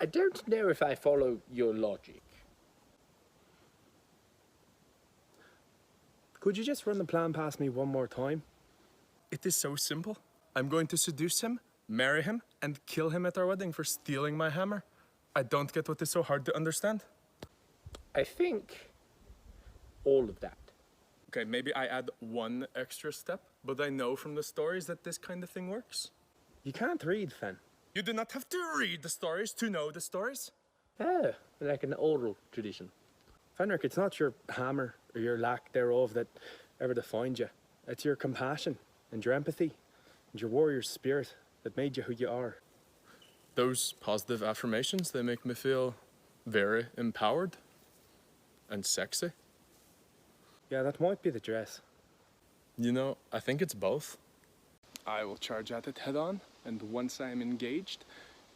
I don't know if I follow your logic. Could you just run the plan past me one more time? It is so simple. I'm going to seduce him, marry him, and kill him at our wedding for stealing my hammer. I don't get what is so hard to understand. I think all of that. Okay, maybe I add one extra step, but I know from the stories that this kind of thing works. You can't read, Fen. You do not have to read the stories to know the stories. Ah, like an oral tradition. Fenric, it's not your hammer or your lack thereof that ever defined you. It's your compassion and your empathy and your warrior spirit that made you who you are. Those positive affirmations, they make me feel very empowered and sexy. Yeah, that might be the dress. You know, I think it's both. I will charge at it head on, and once I am engaged,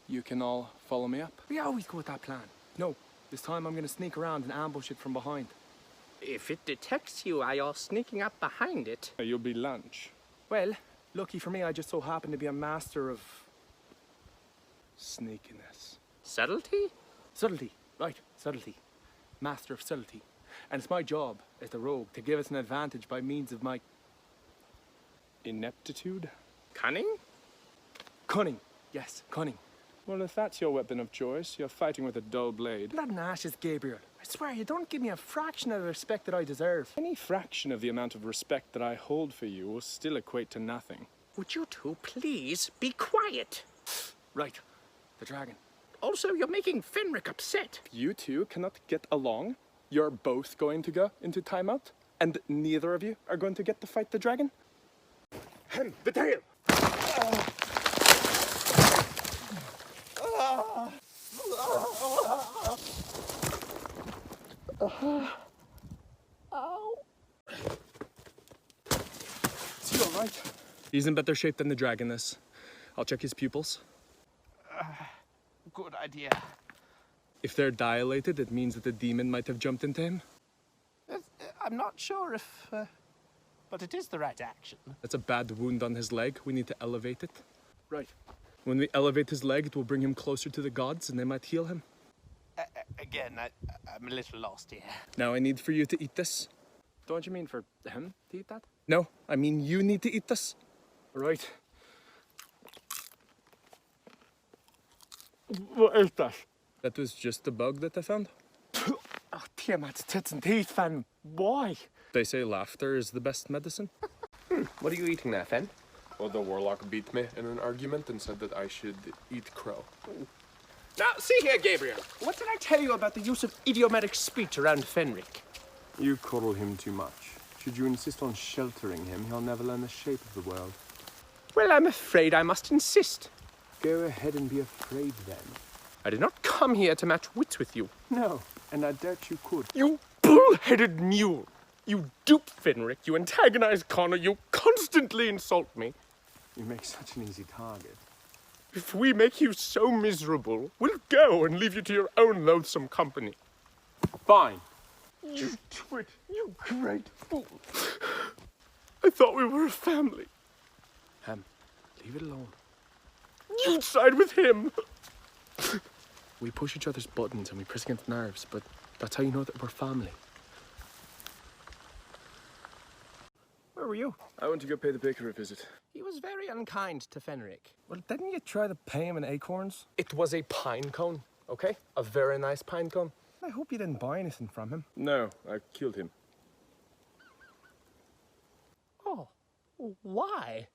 you can all follow me up. We always go with that plan. No, this time I'm gonna sneak around and ambush it from behind. If it detects you while you're sneaking up behind it. You'll be lunch. Well, lucky for me, I just so happen to be a master of Sneakiness. Subtlety? subtlety. Right, subtlety. Master of subtlety. And it's my job as the rogue to give us an advantage by means of my Ineptitude? Cunning? cunning. Yes, cunning. Well, if that's your weapon of choice, you're fighting with a dull blade. Blood and ashes, Gabriel. I swear, you don't give me a fraction of the respect that I deserve. Any fraction of the amount of respect that I hold for you will still equate to nothing. Would you two please be quiet? Right, the dragon. Also, you're making Fenric upset. You two cannot get along. You're both going to go into timeout, and neither of you are going to get to fight the dragon. Hem, the tail! Is he all right? He's in better shape than the dragon is. I'll check his pupils. Good idea. If they're dilated, it means that the demon might have jumped into him. I'm not sure if... but it is the right action. That's a bad wound on his leg. We need to elevate it. Right. When we elevate his leg, it will bring him closer to the gods and they might heal him. Again, I'm a little lost here. Now I need for you to eat this. Don't you mean for him to eat that? No, I mean you need to eat this. Right. What is that? That was just the bug that I found. Oh, Tiamat's tits and teeth, Fan. Why? They say laughter is the best medicine. What are you eating there, Fen? Well, the warlock beat me in an argument and said that I should eat crow. Now, see here, Gabriel. What did I tell you about the use of idiomatic speech around Fenric? You coddle him too much. Should you insist on sheltering him, he'll never learn the shape of the world. Well, I'm afraid I must insist. Go ahead and be afraid then. I did not come here to match wits with you. No, and I doubt you could. You bull-headed mule! You dupe Fenric, you antagonize Connor, you constantly insult me. You make such an easy target. If we make you so miserable, we'll go and leave you to your own loathsome company. Fine. You twit, you great fool. I thought we were a family. Hem, leave it alone. You side with him. We push each other's buttons and we press against nerves, but that's how you know that we're family. Where were you? I went to go pay the baker a visit. He was very unkind to Fenric. Well, didn't you try to pay him in acorns? It was a pine cone, okay? A very nice pine cone. I hope you didn't buy anything from him. No, I killed him. Oh, why?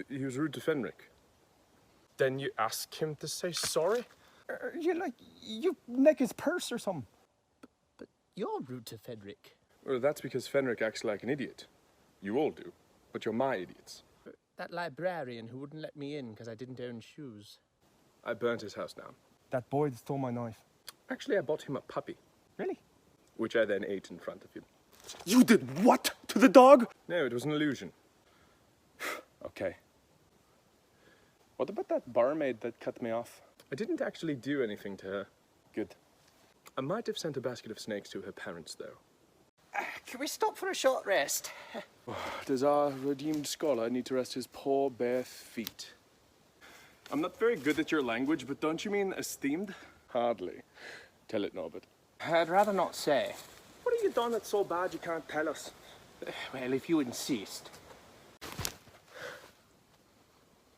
He was rude to Fenric. Then you ask him to say sorry? You nick his purse or something. But you're rude to Fenric. Well, that's because Fenric acts like an idiot. You all do, but you're my idiots. That librarian who wouldn't let me in because I didn't own shoes. I burnt his house down. That boy that stole my knife. Actually, I bought him a puppy, Really? which I then ate in front of him. You did what to the dog? No, it was an illusion. Okay. What about that barmaid that cut me off? I didn't actually do anything to her. Good. I might have sent a basket of snakes to her parents, though. Can we stop for a short rest? Does our redeemed scholar need to rest his poor bare feet? I'm not very good at your language, but don't you mean esteemed? Hardly. Tell it, Norbert. I'd rather not say. What have you done that's so bad you can't tell us? Well, if you insist.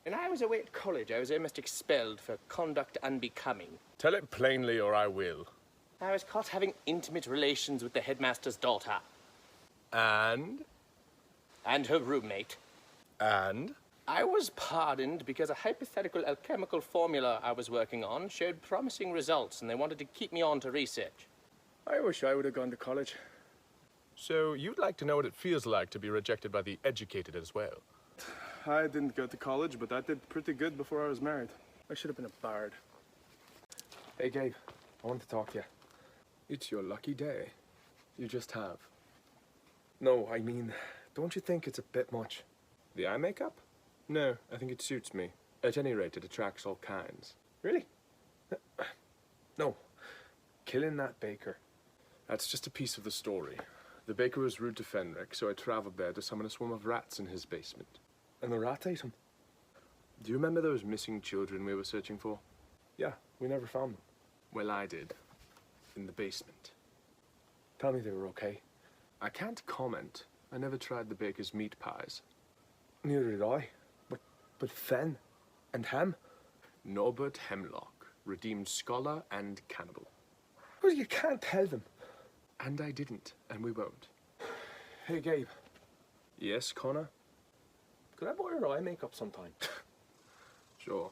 When I was away at college, I was almost expelled for conduct unbecoming. Tell it plainly or I will. I was caught having intimate relations with the headmaster's daughter And? and her roommate. And? I was pardoned because a hypothetical alchemical formula I was working on showed promising results, and they wanted to keep me on to research. I wish I would have gone to college. So you'd like to know what it feels like to be rejected by the educated as well? I didn't go to college, but I did pretty good before I was married. I should have been a bard. Hey, Gabe, I want to talk to you. It's your lucky day. You just have. No, I mean, don't you think it's a bit much? The eye makeup? No, I think it suits me. At any rate, it attracts all kinds. Really? No, killing that baker. That's just a piece of the story. The baker was rude to Fenric, so I travelled there to summon a swarm of rats in his basement. And the rat ate him? Do you remember those missing children we were searching for? Yeah, we never found them. Well, I did. In the basement. Tell me they were okay. I can't comment. I never tried the baker's meat pies. Neither did I. But Fen and Hem? Norbert Hemlock, redeemed scholar and cannibal. Well, you can't tell them. And I didn't, and we won't. Hey, Gabe, Yes, Connor? could I borrow your eye makeup sometime? Sure.